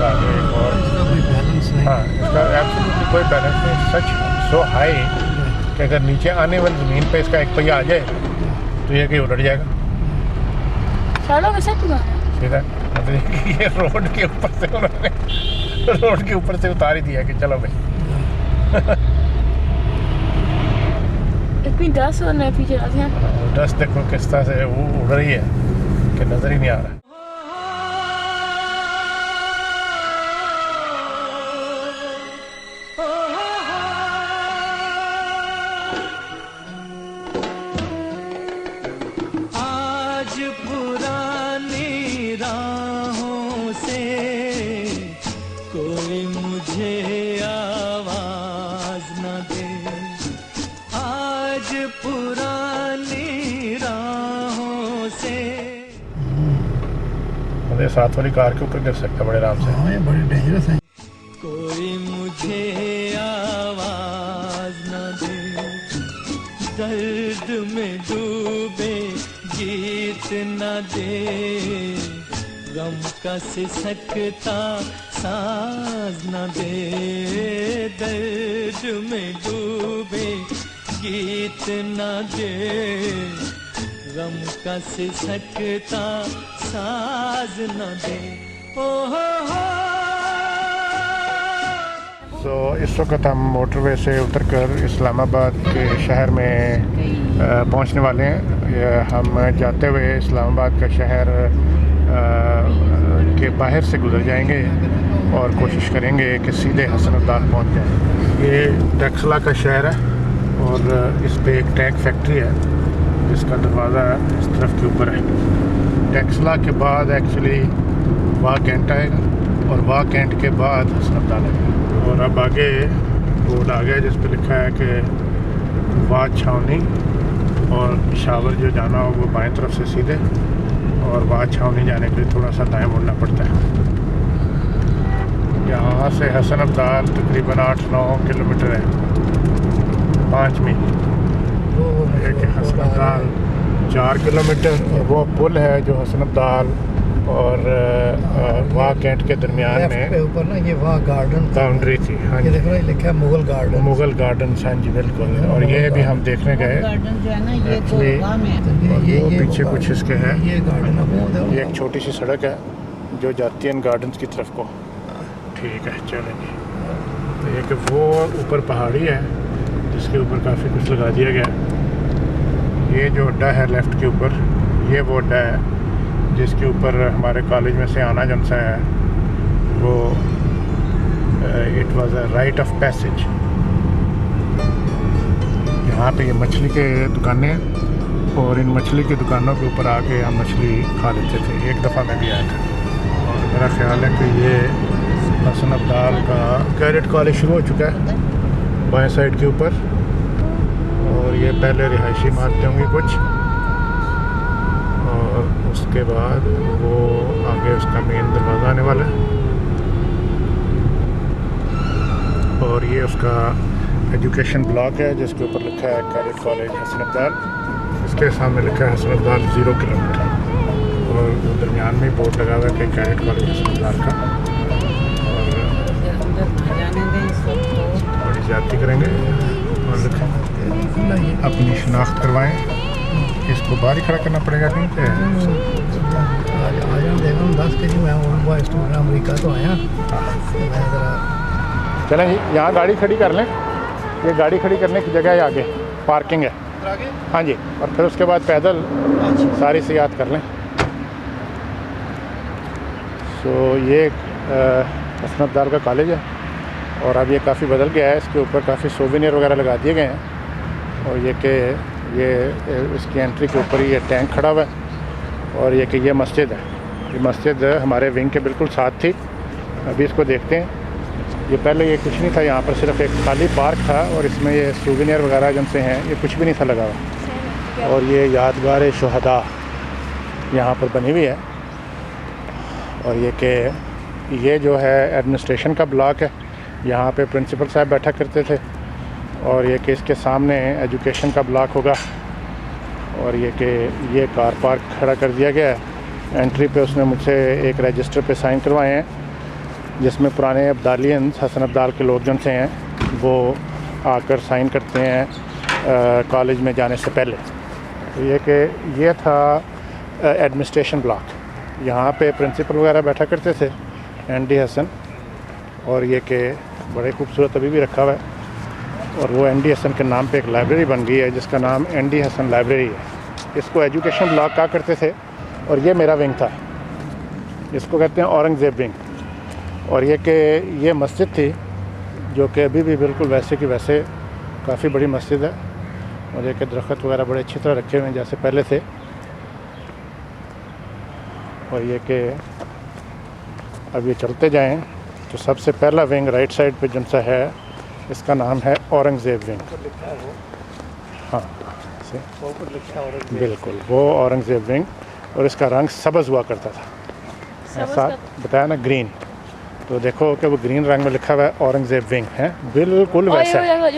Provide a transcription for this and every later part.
आगे एक और इसका कोई बैलेंस नहीं। हाँ, इसका एब्सोल्युटली कोई बैलेंस नहीं। सच सो हाई कि अगर नीचे आने वाली ज़मीन पे इसका एक पहिया आ जाए तो ये कहीं उलट जाएगा सीधा। मतलब ये रोड के ऊपर से उन्होंने रोड के ऊपर से उतार ही दिया कि चलो भाई। डस्ट देखो किस तरह से वो उड़ रही है कि नज़र ही नहीं आ रहा। कोई मुझे आवाज न दे, आज पुरानी राहों से। मुझे साथ वाली कार के ऊपर गिर सकता बड़े आराम से। हाँ, ये बड़ी डेंजरस है। कोई मुझे आवाज न दे, दर्द में डूबे गीत न दे, गम का सिसकता साज न दे, दर्द में डूबे गीत न दे, गम का सिसकता साज न दे। ओ हो। तो इस वक्त हम मोटरवे से उतरकर इस्लामाबाद के शहर में पहुंचने वाले हैं। हम जाते हुए इस्लामाबाद का शहर के बाहर से गुजर जाएंगे और कोशिश करेंगे कि सीधे हसन अब्दाल पहुंच जाएं। ये टेक्सला का शहर है और इस पे एक टैंक फैक्ट्री है जिसका दरवाज़ा इस तरफ के ऊपर है। टेक्सला के बाद एक्चुअली वाह कैंट आएगा और वाह कैंट के बाद हसन अब्दाल आएगा। और अब आगे बोर्ड आ गया जिस पे लिखा है कि वाह छावनी और पेशावर जो जाना हो वो बाएं तरफ से सीधे, और वाह छावनी जाने के लिए थोड़ा सा दाएं मुड़ना पड़ता है। यहाँ से हसन अब्दाल तकरीबन 8-9 किलोमीटर है, 5 मील। एक हसन अब्दाल 4 किलोमीटर, और वो पुल है जो हसन अब्दाल और वाह कैंट के दरमियान में ऊपर ना ये वाह गार्डन बाउंड्री थी। हाँ ये देखो, ये लिखा है मुगल गार्डन। मुगल गार्डन, हाँ जी बिल्कुल। और ये भी हम देखने गए गार्डन जो है ना ये तो वाह में ये पीछे कुछ इसके है। ये गार्डन है, ये एक छोटी सी सड़क है जो जाती है इन गार्डन्स की तरफ को। ठीक है, चलेंगे। तो ये कि वो ऊपर पहाड़ी है जिसके ऊपर काफ़ी कुछ लगा दिया गया। ये जो अड्डा है लेफ़्ट के ऊपर, ये वो अड्डा है जिसके ऊपर हमारे कॉलेज में से आना जन सा है वो it was a right of passage. यहाँ पे ये मछली के दुकानें हैं और इन मछली की दुकानों के ऊपर आके हम मछली खा लेते थे। एक दफ़ा मैं भी आया था और मेरा ख्याल है कि ये हसन अब्दाल का कैडेट कॉलेज शुरू हो चुका है बाएं साइड के ऊपर, और ये पहले रिहायशी इमारतें होंगी कुछ, और उसके बाद वो आगे उसका मेन दरवाज़ा आने वाला है। और ये उसका एजुकेशन ब्लॉक है जिसके ऊपर लिखा है कैडेट कॉलेज हसन अब्दाल। इसके सामने लिखा है हसन अब्दाल 0 किलोमीटर, और दरमियान में बोर्ड लगा हुआ है कि कैडेट कॉलेज हसन अब्दाल का। और बड़ी ज्यादती करेंगे और लिखें अपनी शनाख्त करवाएं। इसको बाहर ही खड़ा करना पड़ेगा कहीं पे। देखो 10 के जी मैं स्टूडेंट अमेरिका तो आया। चलें जी, यहाँ गाड़ी खड़ी कर लें। ये गाड़ी खड़ी करने की जगह है, आगे पार्किंग है। हाँ जी, और फिर उसके बाद पैदल सारी सियाहत कर लें। सो ये हसन अब्दाल का कॉलेज है और अब ये काफ़ी बदल गया है। इसके ऊपर काफ़ी सोवेनियर वगैरह लगा दिए गए हैं। और ये कि ये इसकी एंट्री के ऊपर ही ये टैंक खड़ा हुआ है, और ये कि ये मस्जिद है। ये मस्जिद हमारे विंग के बिल्कुल साथ थी। अभी इसको देखते हैं। ये पहले ये कुछ नहीं था, यहाँ पर सिर्फ एक खाली पार्क था और इसमें ये सोवेनियर वगैरह जिनसे हैं ये कुछ भी नहीं था लगा हुआ। और ये यादगार शहदा यहाँ पर बनी हुई है। और ये कि ये जो है एडमिनिस्ट्रेशन का ब्लॉक है, यहाँ पे प्रिंसिपल साहब बैठा करते थे। और ये कि इसके सामने एजुकेशन का ब्लॉक होगा। और ये कि ये कार पार्क खड़ा कर दिया गया है। एंट्री पे उसने मुझसे एक रजिस्टर पे साइन करवाए हैं जिसमें पुराने अब्दालियंस हसन अब्दाल के लोग से हैं वो आकर साइन करते हैं कॉलेज में जाने से पहले। तो ये था एडमिनिस्ट्रेशन ब्लॉक। यहाँ पे प्रिंसिपल वगैरह बैठा करते थे एनडी हसन, और ये कि बड़े खूबसूरत अभी भी रखा हुआ है। और वो एनडी हसन के नाम पे एक लाइब्रेरी बन गई है जिसका नाम एनडी हसन लाइब्रेरी है। इसको एजुकेशन ब्लॉक कहा करते थे। और ये मेरा विंग था, इसको कहते हैं औरंगज़ेब विंग। और ये कि ये मस्जिद थी जो कि अभी भी बिल्कुल वैसे की वैसे काफ़ी बड़ी मस्जिद है। और ये कि दरख्त वगैरह बड़े अच्छी तरह रखे हुए हैं जैसे पहले थे। और ये कि अब ये चलते जाएं तो सबसे पहला विंग राइट साइड पे जन सा है, इसका नाम है औरंगज़ेब विंग। हाँ बिल्कुल, वो औरंगज़ेब विंग। और इसका रंग सब्ज़ हुआ करता था, ऐसा बताया ना, ग्रीन। तो देखो कि वो ग्रीन रंग में लिखा हुआ है औरंगज़ेब विंग है, बिल्कुल वैसा है।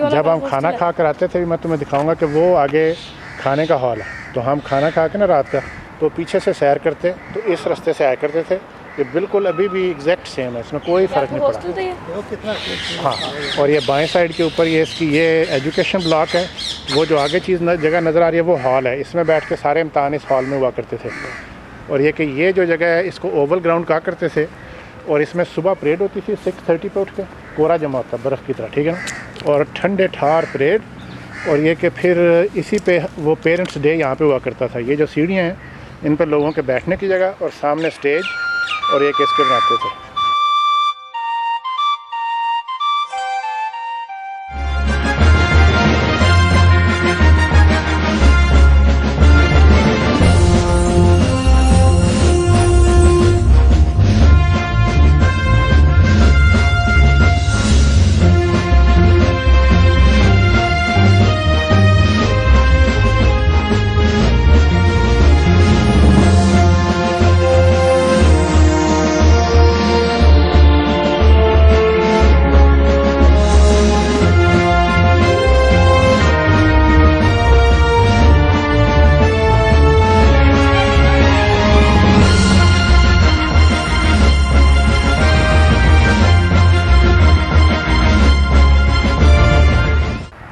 जब हम खाना खा कर आते थे, मैं तुम्हें दिखाऊंगा कि वो आगे खाने का हॉल है। तो हम खाना खा के ना रात का तो पीछे से सैर करते तो इस रास्ते से आया करते थे। ये बिल्कुल अभी भी एग्जैक्ट सेम है, इसमें कोई फ़र्क नहीं पड़ा। हाँ, और ये बाएं साइड के ऊपर ये इसकी ये एजुकेशन ब्लॉक है। वो जो आगे चीज़ जगह नज़र आ रही है वो हॉल है, इसमें बैठ के सारे इम्तहान इस हॉल में हुआ करते थे। और ये कि ये जो जगह है इसको ओवल ग्राउंड कहा करते थे। और इसमें सुबह परेड होती थी 6:30 पे उठ के, कोहरा जमा होता बर्फ़ की तरह, ठीक है ना, और ठंडे ठार परेड। और ये कि फिर इसी पे वो पेरेंट्स डे यहाँ पे हुआ करता था। ये जो सीढ़ियाँ हैं इन पर लोगों के बैठने की जगह और सामने स्टेज, और ये किसके बनाते थे।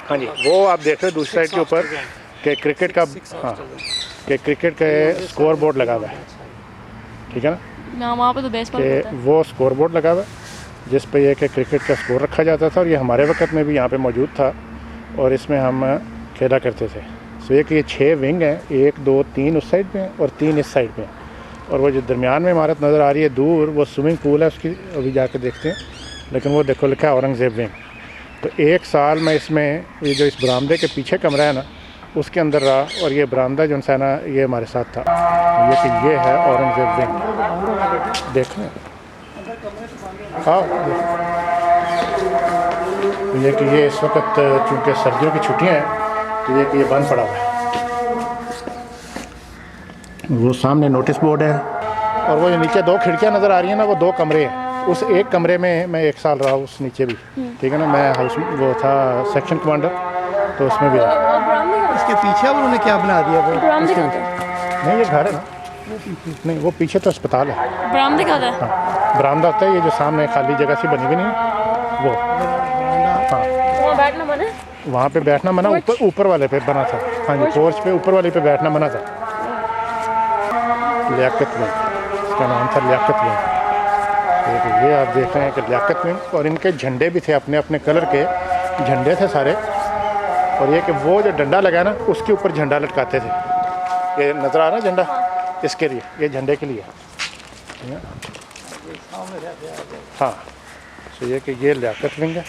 हाँ जी, वो आप देख रहे हो दूसरी साइड के ऊपर कि क्रिकेट का, हाँ, कि क्रिकेट का स्कोर बोर्ड लगा हुआ है, ठीक है ना। वहाँ पे तो बेसबॉल होता है। वो स्कोर बोर्ड लगा हुआ है जिस पे ये कि क्रिकेट का स्कोर रखा जाता था। और ये हमारे वक्त में भी यहाँ पे मौजूद था और इसमें हम खेला करते थे। सो ये कि ये 6 विंग हैं, 1 2 3 उस साइड पे हैं और 3 इस साइड पे हैं। और वो जो दरमियान में इमारत नज़र आ रही है दूर, वो स्विमिंग पूल है, उसकी अभी जाके देखते हैं। लेकिन वो देखो लिखा है औरंगज़ेब विंग। तो 1 साल में इसमें ये जो इस बरामदे के पीछे कमरा है ना उसके अंदर रहा। और ये बरामदा जो है ना ये हमारे साथ था। ये कि ये है औरंगज़ेब विंग, देख लें। हाँ, तो ये कि ये इस वक्त चूँकि सर्दियों की छुट्टियाँ हैं तो ये कि ये बंद पड़ा हुआ है। वो सामने नोटिस बोर्ड है और वो जो नीचे 2 खिड़कियाँ नज़र आ रही हैं ना, वो 2 कमरे हैं। उस एक कमरे में मैं 1 साल रहा, उस नीचे भी, ठीक है ना। मैं हाउस वो था सेक्शन कमांडर, तो उसमें भी रहा। इसके पीछे उन्होंने क्या बना दिया वो? नहीं, ये घर है ना, नहीं वो पीछे तो अस्पताल है। बरामदे का था? हाँ, बरामदा होता है ये जो सामने खाली जगह सी बनी हुई नहीं वो। हाँ, वहाँ बैठना मना है? वहाँ पे बैठना मना, ऊपर वाले पे बना था। हाँ जी, पोर्च पे ऊपर वाले पे बैठना मना था। लियाकत विंग, इसका नाम था लियाकत विंग। ये आप देख रहे हैं कि लियाकत विंग, और इनके झंडे भी थे अपने अपने कलर के झंडे थे सारे। और ये कि वो जो डंडा लगा ना उसके ऊपर झंडा लटकाते थे। ये नज़र आ रहा है झंडा, इसके लिए, ये झंडे के लिए। हाँ, तो ये कि ये लियाकत विंग है।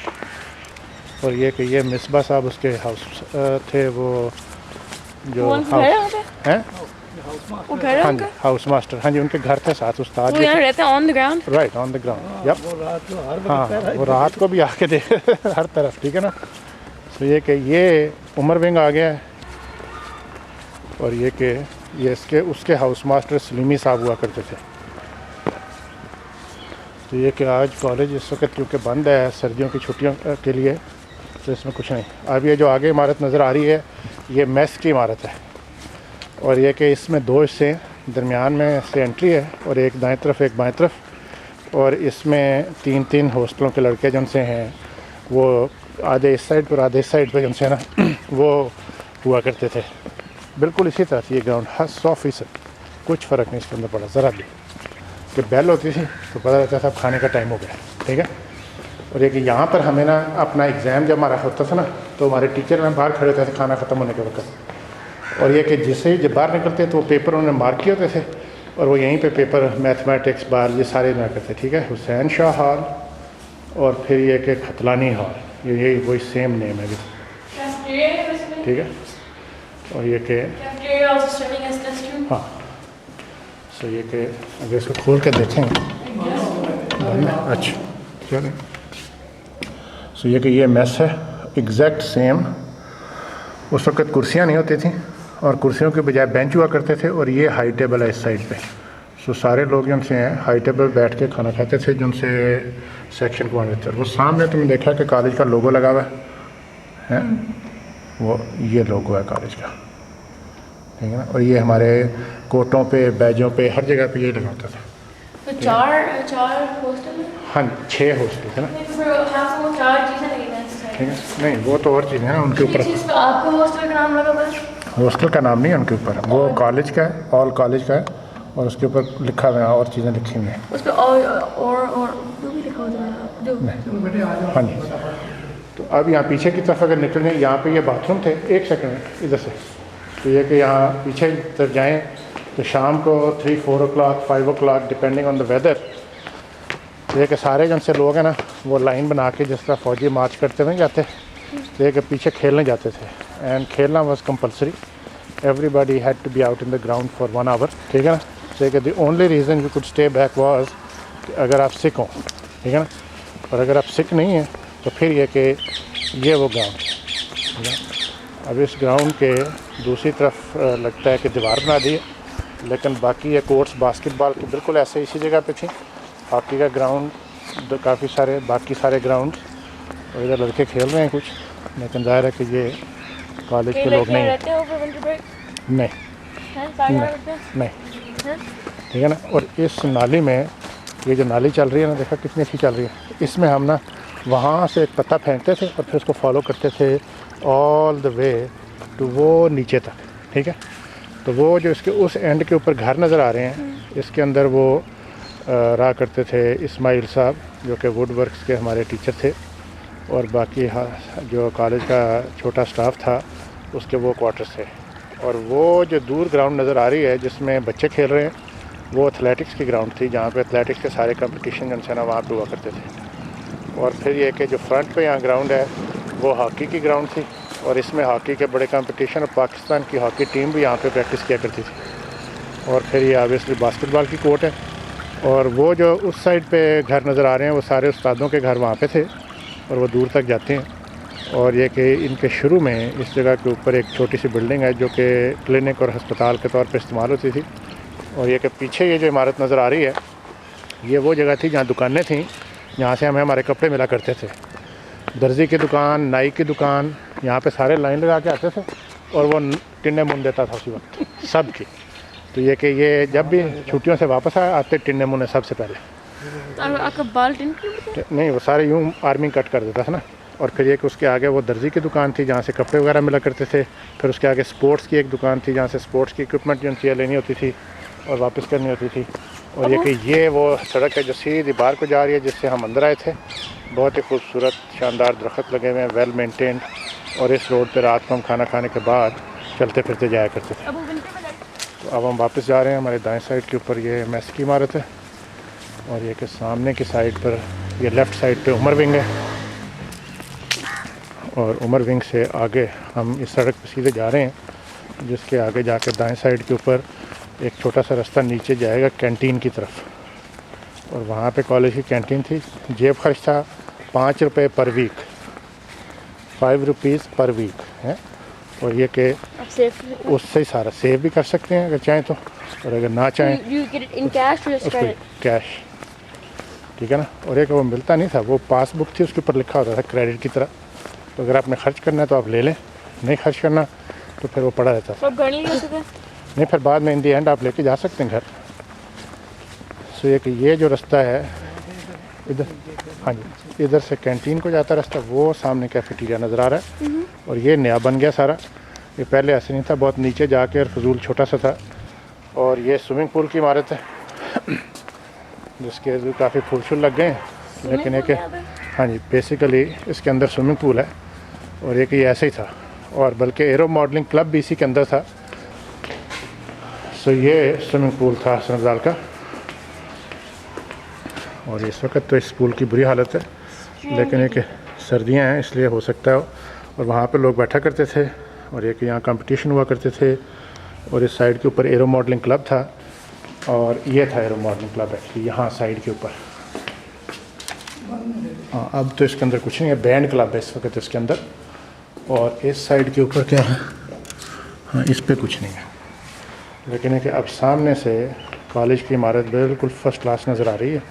और ये कि ये मिसबा साहब उसके हाउस थे, वो जो हाउस हैं, वो घर है हाँ उनका? जी, हाउस मास्टर। हाँ जी, उनके घर थे साथ उस्ताद। वो यहाँ रहते हैं on the ground? Right, on the ground. Yup, हाँ, वो रात को भी आके देख हर तरफ, ठीक है ना। तो ये कि ये उमर विंग आ गया है। और ये कि ये इसके उसके हाउस मास्टर सलीमी साहब हुआ करते थे। तो ये कि आज कॉलेज इस वक्त क्योंकि बंद है सर्दियों की छुट्टियों के लिए, तो इसमें कुछ नहीं। अब ये जो आगे इमारत नज़र आ रही है ये मेस की इमारत है। और ये कि इसमें 2 हिस्से हैं, दरमियान में से एंट्री है और एक दाएं तरफ एक बाएं तरफ। और इसमें 3-3 हॉस्टलों के लड़के जिनसे हैं वो आधे इस साइड पर आधे इस साइड पर जिनसे ना वो हुआ करते थे। बिल्कुल इसी तरह से ये ग्राउंड हर 100% कुछ फ़र्क नहीं इसके अंदर पड़ा ज़रा भी। कि बेल होती थी तो पता लगता था खाने का टाइम हो गया, ठीक है। और ये कि यहाँ पर हमें ना अपना एग्ज़ाम जब हमारा होता था ना तो हमारे टीचर में बाहर खड़े होते थे खाना ख़त्म होने के वक्त। और ये कि जिससे जब बाहर निकलते तो पेपर उन्होंने मार्क किए होते थे और वो यहीं पे पेपर मैथमेटिक्स बाल ये सारे ना करते, ठीक है। हुसैन शाह हॉल और फिर ये कि खतलानी हॉल, ये यही वही सेम नेम है, ठीक है। और ये कि हाँ, सो ये कि अगर इसको खोल के देखेंगे, अच्छा चलें। सो ये कि ये मेस है एग्जैक्ट सेम। उस वक्त कुर्सियाँ नहीं होती थी और कुर्सियों के बजाय बेंच हुआ करते थे और ये हाई टेबल है इस साइड पे। सो सारे लोग जिनसे हैं हाई टेबल बैठ के खाना खाते थे जिनसे सेक्शन कोऑर्डिनेटर। वो सामने तुमने देखा कि कॉलेज का लोगो लगा हुआ है, वो ये लोगो है कॉलेज का, ठीक है ना। और ये हमारे कोटों पे बैजों पे हर जगह पे ये लगा होता था। तो चार हॉस्टल है? हाँ 6 हॉस्टल थे ना, ठीक है। नहीं वो तो और चीज़ है ना उनके ऊपर। आपका हॉस्टल का नाम लगा हुआ है? हॉस्टल का नाम नहीं है उनके ऊपर, वो कॉलेज का है, ऑल कॉलेज का है और उसके ऊपर लिखा हुआ है और चीज़ें लिखी हुई हैं उस पर और जो भी लिखा होता है जो। हाँ जी। तो अब यहाँ पीछे की तरफ अगर निकल जाए, यहाँ पे ये बाथरूम थे, एक सेकंड इधर से, तो ये कि यहाँ पीछे तरफ जाएँ तो शाम को 3-4 o'clock 5 o'clock depending on the weather, ये कि सारे जन से लोग हैं ना वो लाइन बना के जिस तरह फौजी मार्च करते हुए जाते, तो ये कि पीछे खेलने जाते थे। एंड खेलना was compulsory, everybody had to be out in the ground for 1 hour, ठीक है ना। तो कि the only reason you could stay back was अगर आप सिक हों, ठीक है ना। और अगर आप सिक नहीं हैं तो फिर ये कि ये वो ग्राउंड, ठीक है। अब इस ग्राउंड के दूसरी तरफ लगता है कि दीवार बना दी है, लेकिन बाकी ये कोर्ट्स बास्केटबॉल की बिल्कुल ऐसे इसी जगह पे थी। हॉकी का ग्राउंड काफ़ी सारे, बाकी सारे ग्राउंड, और इधर लड़के खेल रहे हैं कुछ, लेकिन जाहिर है कि ये कॉलेज के लोग नहीं हैं। नहीं नहीं, ठीक है ना। और इस नाली में ये जो नाली चल रही है ना, देखा कितनी अच्छी चल रही है। इसमें हम ना वहाँ से एक पत्ता फेंकते थे और फिर उसको फॉलो करते थे ऑल द वे टू वो नीचे तक, ठीक है। तो वो जो इसके उस एंड के ऊपर घर नज़र आ रहे हैं, इसके अंदर वो रहा करते थे इस्माइल साहब जो कि वुड वर्क्स के हमारे टीचर थे, और बाकी जो कॉलेज का छोटा स्टाफ था उसके वो क्वार्टर्स थे। और वो जो दूर ग्राउंड नज़र आ रही है जिसमें बच्चे खेल रहे हैं, वो एथलेटिक्स की ग्राउंड थी जहाँ पे एथलेटिक्स के सारे कंपटीशन जो है ना वहाँ पे हुआ करते थे। और फिर ये कि जो फ्रंट पे यहाँ ग्राउंड है वो हॉकी की ग्राउंड थी, और इसमें हॉकी के बड़े कंपटीशन और पाकिस्तान की हॉकी टीम भी यहाँ पे प्रैक्टिस किया करती थी। और फिर ये ऑब्वियसली बास्केटबॉल की कोर्ट है, और वो जो उस साइड पे घर नज़र आ रहे हैं वो सारे उस्तादों के घर वहाँ पे थे और वो दूर तक जाते हैं। और ये कि इनके शुरू में इस जगह के ऊपर एक छोटी सी बिल्डिंग है जो कि क्लिनिक और हस्पताल के तौर पे इस्तेमाल होती थी। और ये कि पीछे ये जो इमारत नज़र आ रही है ये वो जगह थी जहाँ दुकानें थीं, जहाँ से हमें हमारे कपड़े मिला करते थे। दर्जी की दुकान, नाई की दुकान, यहाँ पे सारे लाइन लगा के आते थे और वो टिन्ने मुन देता था उसी वक्त सब की। तो ये कि ये जब भी छुट्टियों से वापस आते टिन्ने मुने सबसे पहले। आपका बाल टिन नहीं, वो सारे यूँ आर्मी कट कर देता था ना। और फिर ये कि उसके आगे वो दर्जी की दुकान थी जहाँ से कपड़े वगैरह मिला करते थे। फिर उसके आगे स्पोर्ट्स की एक दुकान थी जहाँ से स्पोर्ट्स की इक्विपमेंट जो चाहिए लेनी होती थी और वापस करनी होती थी। और ये कि ये वो सड़क है जो सीधी बाहर को जा रही है जिससे हम अंदर आए थे। बहुत ही खूबसूरत शानदार दरख्त लगे हुए हैं, वेल मेंटेन्ड। और इस रोड पर रात को हम खाना खाने के बाद चलते फिरते जाया करते थे। तो अब हम वापस जा रहे हैं। हमारे दाएं साइड के ऊपर ये मेस की इमारत है, और ये कि सामने की साइड पर ये लेफ़्ट साइड पे उमर विंग है, और उमर विंग से आगे हम इस सड़क पर सीधे जा रहे हैं जिसके आगे जाकर दाएं साइड के ऊपर एक छोटा सा रास्ता नीचे जाएगा कैंटीन की तरफ। और वहाँ पे कॉलेज की कैंटीन थी। जेब खर्च था 5 रुपये पर वीक, 5 रुपीज़ पर वीक है। और ये कि उससे ही सारा सेव भी कर सकते हैं अगर चाहें तो, और अगर ना चाहें कैश, ठीक है ना। और एक वो मिलता नहीं था, वो पासबुक थी उसके ऊपर लिखा होता था क्रेडिट की तरह। तो अगर आपने खर्च करना है तो आप ले लें, नहीं खर्च करना तो फिर वो पड़ा रहता था। नहीं, फिर बाद में इन दी एंड आप लेके जा सकते हैं घर। सो ये कि ये जो रास्ता है इधर, हाँ जी, इधर से कैंटीन को जाता रास्ता, वो सामने कैफेटेरिया नज़र आ रहा है। और ये नया बन गया सारा, ये पहले ऐसे नहीं था, बहुत नीचे जाके और फजूल छोटा सा था। और ये स्विमिंग पूल की इमारत है जिसके काफ़ी फूल शूल लग गए हैं, लेकिन एक, हाँ जी, बेसिकली इसके अंदर स्विमिंग पूल है। और एक ये ऐसे ही था, और बल्कि एरो मॉडलिंग क्लब भी इसी के अंदर था। सो ये स्विमिंग पूल था हसन अफजाल का। और इस वक्त तो इस पूल की बुरी हालत है, लेकिन एक सर्दियां हैं इसलिए हो सकता है। और वहाँ पे लोग बैठा करते थे, और एक यहाँ कंपटीशन हुआ करते थे। और इस साइड के ऊपर एरो मॉडलिंग क्लब था, और ये था एरो मॉडलिंग क्लब एक्चुअली यहाँ साइड के ऊपर। हाँ, अब तो इसके अंदर कुछ नहीं है, बैंड क्लब है इस वक्त इसके अंदर। और इस साइड के ऊपर क्या है, हाँ, इस पे कुछ नहीं है, लेकिन है कि अब सामने से कॉलेज की इमारत बिल्कुल फ़र्स्ट क्लास नज़र आ रही है,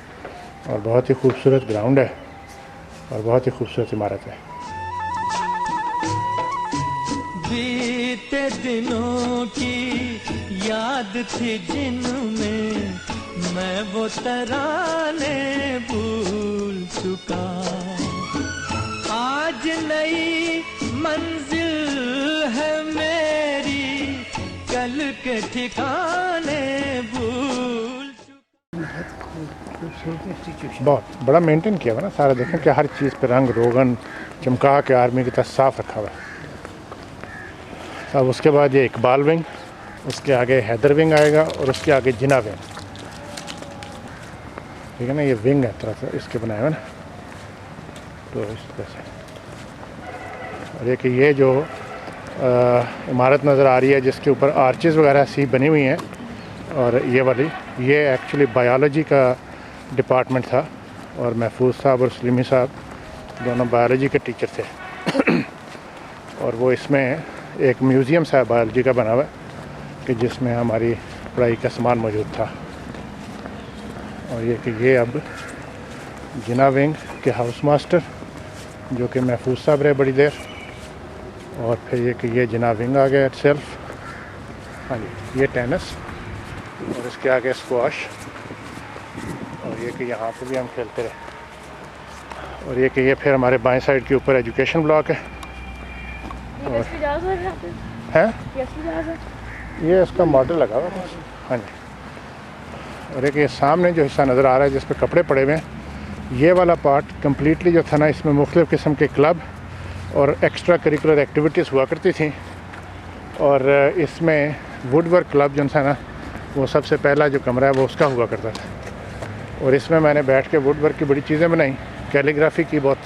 और बहुत ही खूबसूरत ग्राउंड है, और बहुत ही खूबसूरत इमारत है। बीते दिनों की याद थी जिनमें मैं वो तराने भूल चुका। आज नई मंजिल है मेरी, कल के ठिकाने भूल चुका। बहुत बड़ा मेंटेन किया हुआ ना सारा, देखें कि हर चीज़ पे रंग रोगन चमका के आर्मी की तरह साफ़ रखा हुआ है। अब उसके बाद ये इकबाल विंग, उसके आगे हैदर विंग आएगा, और उसके आगे जिना विंग, ठीक है ना। ये विंग है तरह से इसके बनाए हुए ना, तो इस तरह से। और एक ये जो इमारत नज़र आ रही है जिसके ऊपर आर्चेज़ वगैरह सी बनी हुई हैं, और ये वाली, ये एक्चुअली बायोलॉजी का डिपार्टमेंट था, और महफूज साहब और सलीमी साहब दोनों बायोलॉजी के टीचर थे। और वो इसमें एक म्यूज़ियम सा बायोलॉजी का बना हुआ है कि जिसमें हमारी पढ़ाई का सामान मौजूद था। और ये कि ये अब जिना विंग के हाउस मास्टर जो कि महफूज साहब रहे बड़ी देर, और फिर ये कि ये जिना विंग आ गया इटसेल्फ। हाँ जी, ये टेनिस, और इसके आगे स्क्वाश, और ये कि यहाँ पे भी हम खेलते रहे। और ये कि ये फिर हमारे बाएं साइड के ऊपर एजुकेशन ब्लॉक है। और है ये इसका मॉडल लगा हुआ है, हाँ जी। और एक ये सामने जो हिस्सा नज़र आ रहा है जिस पे कपड़े पड़े हुए हैं, ये वाला पार्ट कम्प्लीटली जो था ना, इसमें मुख्तलिफ़ किस्म के क्लब और एक्स्ट्रा करिकुलर एक्टिविटीज़ हुआ करती थी। और इसमें वुडवर्क क्लब जो था ना, वो सबसे पहला जो कमरा है वो उसका हुआ करता था। और इसमें मैंने बैठ के वुडवर्क की बड़ी चीज़ें बनाई, कैलीग्राफी की बहुत,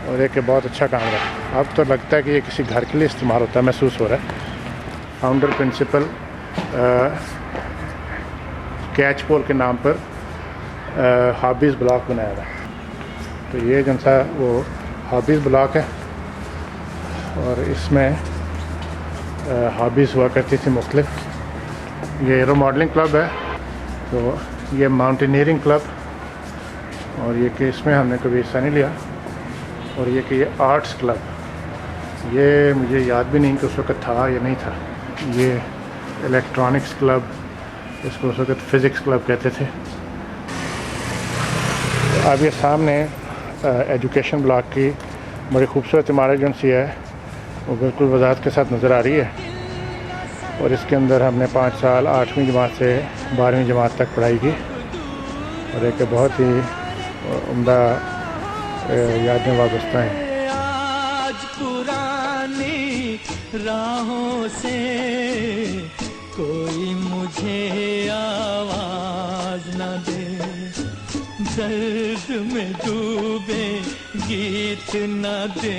और एक बहुत अच्छा काम रहा। अब तो लगता है कि ये किसी घर के लिए इस्तेमाल होता है, महसूस हो रहा है। फाउंडर प्रिंसिपल कैच पोल के नाम पर हॉबीज़ ब्लॉक बनाया हुआ है। तो ये जो सा वो हॉबीज़ ब्लॉक है, और इसमें हॉबीज़ हुआ करती थी मुख्तलिफ। ये एरो मॉडलिंग क्लब है, तो ये माउंटेनियरिंग क्लब, और ये कि इसमें हमने कभी हिस्सा नहीं लिया। और ये कि ये आर्ट्स क्लब, ये मुझे याद भी नहीं कि उस वक्त था या नहीं था। ये इलेक्ट्रॉनिक्स क्लब, इसको उस वक्त फ़िज़िक्स क्लब कहते थे। अब ये सामने एजुकेशन ब्लॉक की बड़ी खूबसूरत इमारत जो सी है वो बिल्कुल वजाहत के साथ नज़र आ रही है। और इसके अंदर हमने 5 साल 8वीं जमात से 12वीं जमात तक पढ़ाई की, और एक बहुत ही उम्दा यादें वाबस्ता हैं। आज पुरानी राहों से कोई मुझे आवाज न दे, दर्द में डूबे गीत न दे,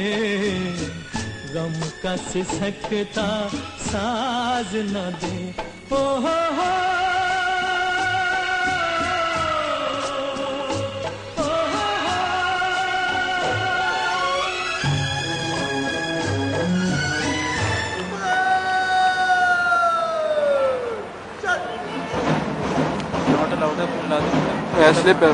गम का सिसकता साज न दे। ओ हो ऐसे पे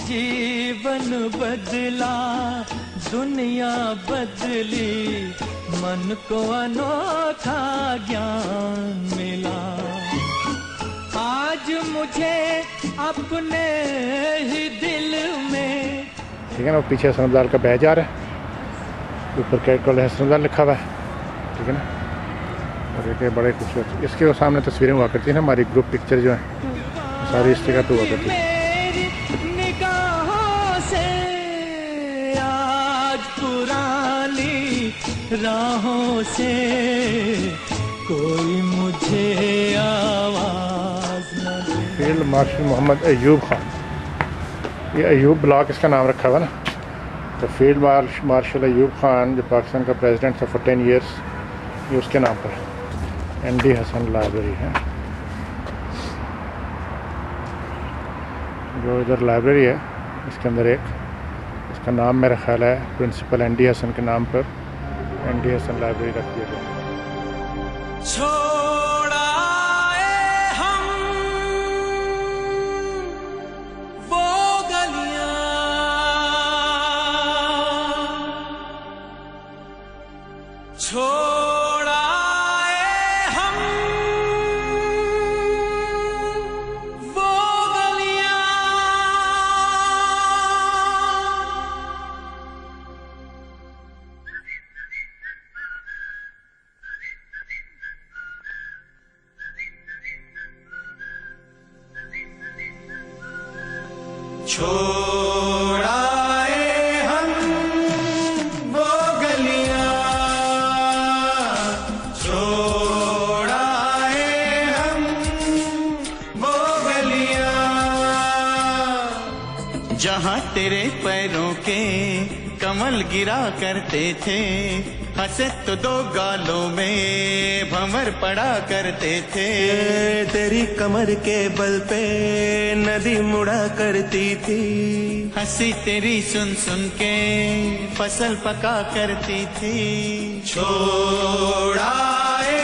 जीवन बदला, दुनिया बदली, मन को अनोखा ज्ञान मिला। आज मुझे अपने ही दिल में। ठीक है ना, वो पीछे हसन का बैज आ रहा है, ऊपर कैट कॉलेज हसन लिखा हुआ है, ठीक है ना। और एक बड़े खूबसूरत, इसके सामने तस्वीरें हुआ करती हैं ना, हमारी ग्रुप पिक्चर जो है सारी इस जगह पे हुआ करती है। निगाहों से आज पुरानी राहों से कोई मुझे आवाज न दे। फील्ड मार्शल मोहम्मद अयूब खान, ये अयूब ब्लॉक इसका नाम रखा हुआ ना। तो फील्ड मार्शल अयूब खान जो पाकिस्तान का प्रेसिडेंट था फॉर 10 ईयर्स, ये उसके नाम पर एनडी हसन लाइब्रेरी है। जो इधर लाइब्रेरी है इसके अंदर एक, इसका नाम मेरा ख्याल है प्रिंसिपल एनडी हसन के नाम पर एनडी हसन लाइब्रेरी रख दिया गया। छोड़ाए हम वो गलियां, छोड़ाए हम वो गलियां, छोड़ाए हम वो गलियां, छोड़ाए हम वो गलियां, जहाँ तेरे पैरों के कमल गिरा करते थे, हंसे तो दो गालों में भंवर पड़ा करते थे। तेरी कमर के बल पे नदी मुड़ा करती थी, हंसी तेरी सुन सुन के फसल पका करती थी। छोड़ाए